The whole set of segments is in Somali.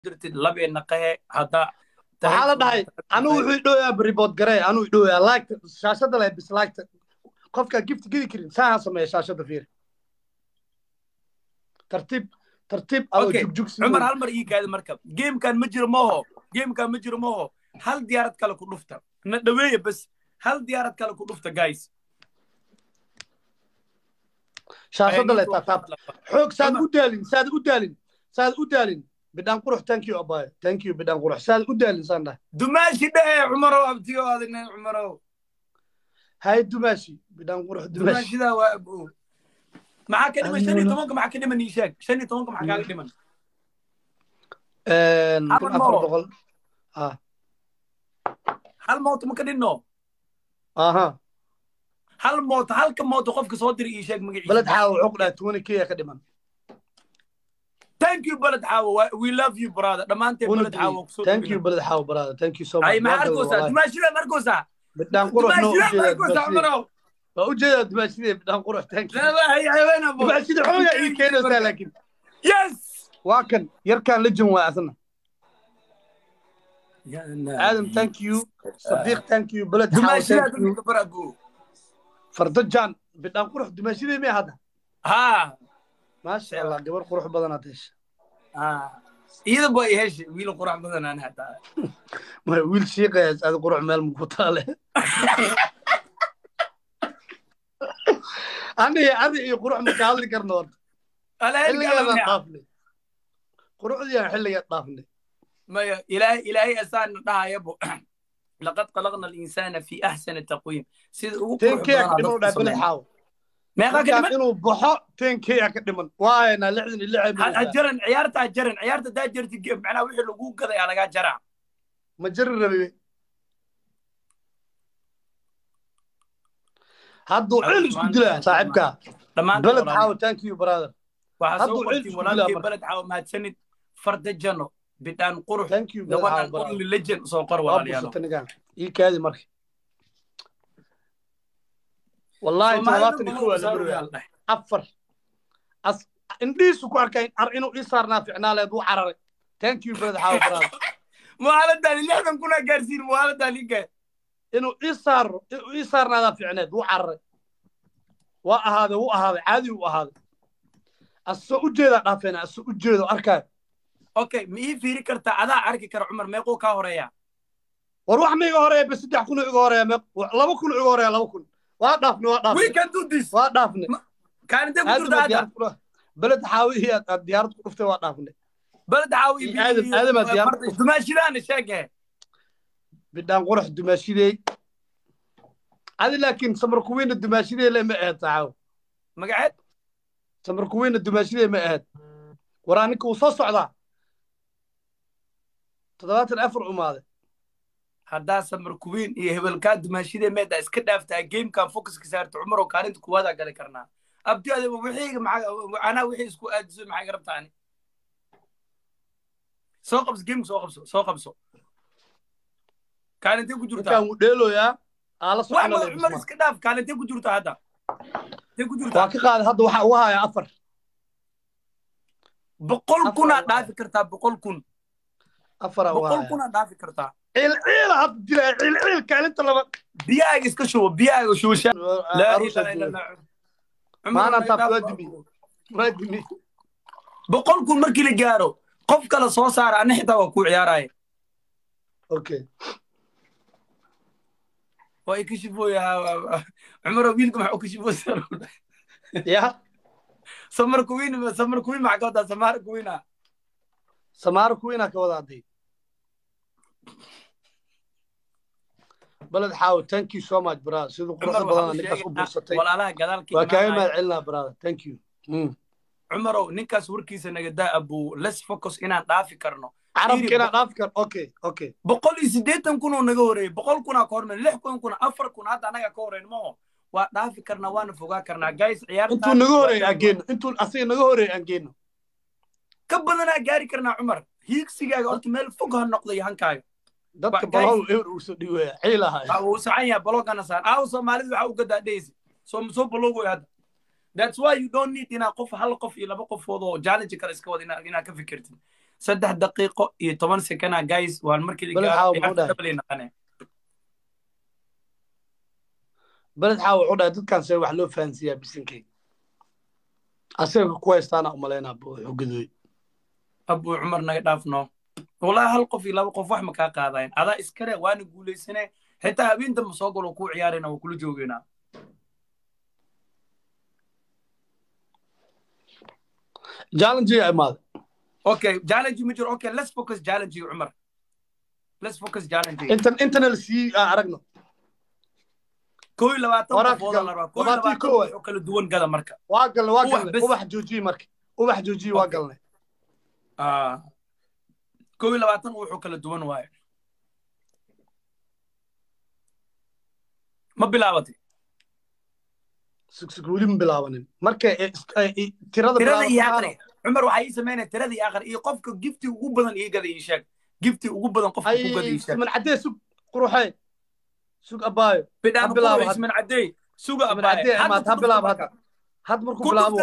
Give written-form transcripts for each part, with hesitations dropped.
dirtid labeena qahe hadda waxaa la dhahay anuu wuxuu idhooyaa report garee anuu idhooyaa like shaashada leh bis like qofka gift gidi karin saa sameeya shaashada fiir tartiib adoo jugjugsi Umar hal mar ii kaada marka gamekan ma jiro mooho hal diyaarad kale ku dhufta na dhaweeya bas hal diyaarad kale ku dhufta guys shaashada leh taab xoog saad u daalin bidaan qurux thank you bidaan qurux saad u daalin sanda dumaashi dhahe Umarow abtiyo adina Umarow hay dumaashi bidaan qurux dumaashida waa abu maxaa ka dhiman 15 maxaa ka dhiman ii sheeg 15 maxaa kaaga dhiman hal moot ma ka dhinno aha halka moot qofka soo diray ii sheeg magaciisa balad xaawo xuqda 20k ka dhiman thank you balad xaawo we love you brother dhamaanteen balad xaawo thank you balad xaawo brother thank you so much ay ma arkosa dumaashida markosa bidaan qurux no waa u jeedaa dumaashida bidaan qurux thank you la hay hayna bo dumaashida xooga ii keenaysa laakiin yes waa kan yarkaan lejan waa asna Adam thank you Sadiq thank you balad xaawo thank you fardajan bidaan qurux dumaashida ma hada ha ما شاء الله قبل قروح بدنا تيش إذا بقى هيش ويل قروح بدنا أنا حتى ما ويل شيء قياس هذا قروح مال مقطالة أنا قروح مقالي كرنور اللي هذا طافني قروح دي حلي طافني ما إلهي أسان ده يبو لقد خلقنا الإنسان في أحسن تقويم تنكيك دمونا بالحاو ما قاعد إنه بحق تنكي كدمن وانا لعن اللعب أجرن عيارته ده جرت الجيم معنا وحي لقوق كذا على قاعد جرع ما جرب هادو علس كدلا صاحبك بلد حاو ثانك يو براذر هادو علس كدلا بلد حاو ما تسند فرد الجنو بدان قروح ثانك يو دوانا نقول للجن سو قروا علينا كادي مركي والله تواتني كوا لبرو أفر إنديس وكاركين أرينو إيصار نافعنا له دو عرري thank you brother حاول براد مهالة دالي لازم كنا جالسين مهالة دالي كه إنه إيصار نافعنا دو عرري وهذا عادي وهذا السوق جيدا نافعنا السوق جيدا أركان أوكي مي فيري كرتا أنا عارك كر عمر ما يقول كهوريا وروح ميجا هوريا بس تدي حكون عقوريا لا بكون عقوريا لا بكون واقفني we can do this واقفني كان انت قلت هذا بلد حاوي هي الديار قفتي واقفني بلد حاوي هذا ما ديار دماشي انا شاقه بدان قرح دماشي هذا لكن سمركوين الدماشي لا ما تعاو ما قاعد سمركوين الدماشي ما اهد ورانك وصل صعدا تضغط الافر وماذا هذا سمر كوين يهبل كاد ماشيده ميدا اسك دافتا جيم كان فوكس كسارت عمره كارنت كوادا قال كرنا ابدي هذا وحي مع انا وحي اسكو ادز مع قربتاني سوقبس جيم سوقبس كانت كجرتا كان ديلو يا على سبحان الله عمر اسك داف كانت كجرتا هذا كجرتا واكي قاد هذا waxa uu haya afar بقول كنا دافي كرتا بقول كن afar بقول كنا دافي كرتا العيل عبد العيل كان انت لما بياج اسك شو بياج وشو لا اله الا الله ما انا تفادمي ردمي بقول كل مركي اللي جارو قف كلا سو صار انا حتى وكو عياراي اوكي واي كشفوا يا عمر ويلكم حكوا كشفوا يا سمر كوين مع قودا سمار كوينا كودادي بلد حاول ثانك يو سو ماتش براد سيدو قرص بدن نكاس وبرستay ولا لا gadaalkii وكاي ما علنا براد ثانك يو عمرو ninkaas warkiisa naga daa abu let's focus inaan dhaafi karno carabkina dhaafi kar okay 180 kun oo naga horeeyay 100 kun ka hormar 6 kun 4 kun hadda anaga ka horeeyno ma waa dhaafi karna waana fogaa karnaa guys ciyaarta intuu naga horeeyay ageeno intuu asiga naga horeeyay ageeno ka badanaa gaari karnaa Umar hiigsigaaga horta meel fog ha noqday hankaaga dadka balow ewer uu soo dhiwaya xiilaha uu saxaya balogana saar Soomaalidu waxa uu gadaadaysi soo balogo hada that's why you don't need ina qof hal qof iyo laba qofood oo challenge kale iska wad ina ka fikirtid saddex daqiiqo iyo 10 sekana guys waan markii la بلد gaaro حاول ciyaarta وحده double ay noqonay بلد حاول وحده دد كان سوي wax loo fahansiyaa bisinkay asaga ku haystaan umaleena xogidooy abu umar naga dhaafno والله hal qof iyo laba qof wax ma ka qaadayeen adaa iskare waana guuleysane xitaa habeenta ma soo galo ku ciyaarina oo kula joogina challenge ay maad okay challenge major okay let's focus challenge umar let's focus challenge internal si aragno كوي لبعض كل دون قدم مركب واقل وبح جوجي مركب وبح جوجي واقلنا كوي لبعض وحو كل دون واي ما بلاوتي سكسكولي من بلاونين مركب ترى يا عمر وحي سمينا ترى يا اخر قفك جفتي ugu badan ii gaday sheeg جفتي ugu badan qofka ku gaday sheeg من عدي سوق قروحي سوق أبايو بدأنا بلاو من عدي سوق أبايو هاد بلاو هاد مركو بلاو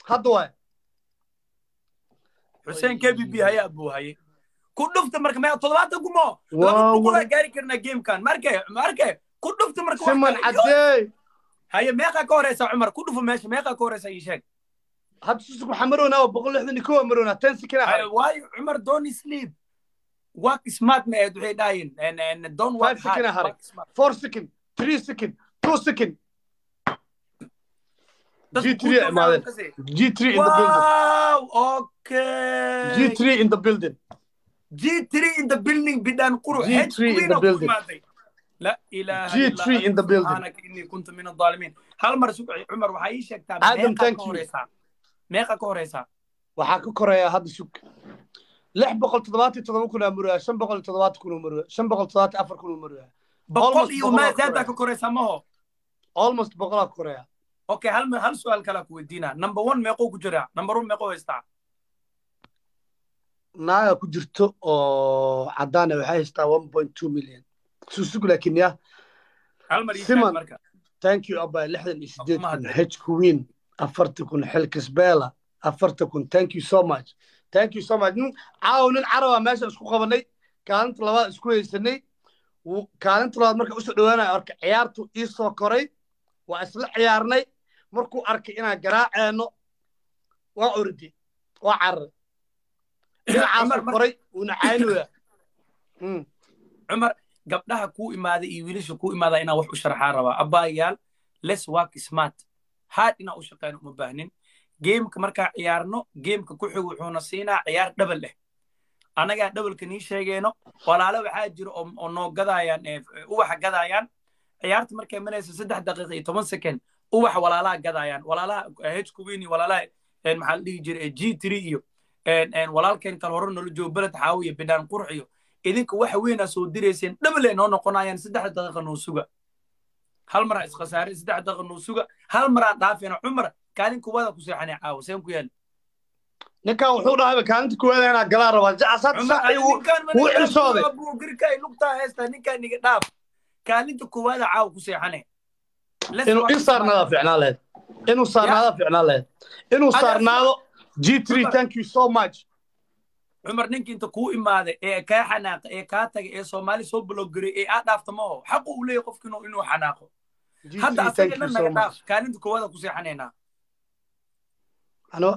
هادو حسين كبي بي هيا أبو هاي كل دفت مركب ما طلبات قمو لما جاري كنا جيم كان مركب كل دفت مركب سمن عدي هيا ميقا كوريسا عمر كل دفت ماشي ميقا كوريسا يشك هاد سوق حمرونا وبقول لحد نكو حمرونا تنسي كنا واي عمر دوني سليب واك سمارت ما يدعي داين and don't work 5 second 4 second 3 second 2 second G3 مالين G3 in the building wow okay G3 in the building G3 in the building بدان قرو G3 in the building لا إله إلا الله G3 in the building أنا كإني كنت من الظالمين هل مرة سوق عمر وحيشك تاب آدم thank you ميقا كوريسا waxaa ka koreeya hadda sug 677 kun amruya 570 kun amruya 574 kun amruya بقول يوم زاد ka koreysa maho almost بقول koreeya okay hal su'aal kala ku weydiina number 1 meeqo ku jira number 1 meeqo haysta naaga ku jirto oo cadaan waxay haystaa 1.2 million sug laakiin ya hal mar ii marka thank you abba 68 kun h queen 40 kun xilkisbeela 40 kun thank you so much caawnin carawa meesha isku qabanay kaalinta labaad isku haysanay kaalinta labaad marka usoo dhawaanaya arka ciyaartu ii soo koray waa isla ciyaarnay markuu arkay inaan garaaceeno waa ordi waa cararay dhinacaasuu koray uuna caynooya cumar gabdhaha kuu imaaday iyo wiilasha kuu imaadaa inaa wax u sharaxaa rabaa abbaayaal let's work smart hard inaa u shaqeyno uma baahnin geemka markaa ciyaarno geemka ku xig wuxuuna siinaa ciyaar dhabal leh anagaa dhabalka nii sheegayno walaalo waxaa jiro oo noo gadayaan uwaxa gadayaan ciyaarta markay manaysa 3 daqiiqo iyo 10 second uwaxa walaalaha gadayaan walaalaha h kuwini walaalaha maxaa la dhihi jiray G3 iyo walaalkeen kale hore nolol joog balad xaawiye bidaan qurxiyo idinka waxa weyn soo direyseen dhabal leh noo noqonayaan 3 daqiiqo noo suga hal mar is khasaare 3 daqiiqo noo suga hal mar dhaafina cumar kaalin kuwada ku seexanay caaw seen ku yaal ninkan wuxuu dhahay kaalinta kuwada inaa galaa rabaa jacasad saacay uu xilsooday abu girkay lugta heesta ninkan niga dhaaf kaalinta kuwada caaw ku seexanay inuu isaarnada ficnaaleed inuu saarnaado G3 thank you so much cumar ninka inta ku imaaday ee ka xanaaq ee ka tagay ee Soomaali soo bloggeri ee aad dhaafta ma xaq uu leeyahay qofkii inuu xanaaqo hadda asaga naga dhaaf kaalinta kuwada ku seexanayna ano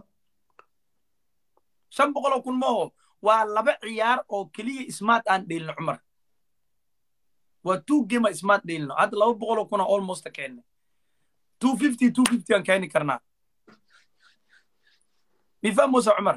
500 kun maho waa laba ciyaar oo kaliya smart aan dheelno cumar waa 2 game smart dheelno hadda 200 kun almost keenay 250 aan keeni karnaa mifahmo sa cumar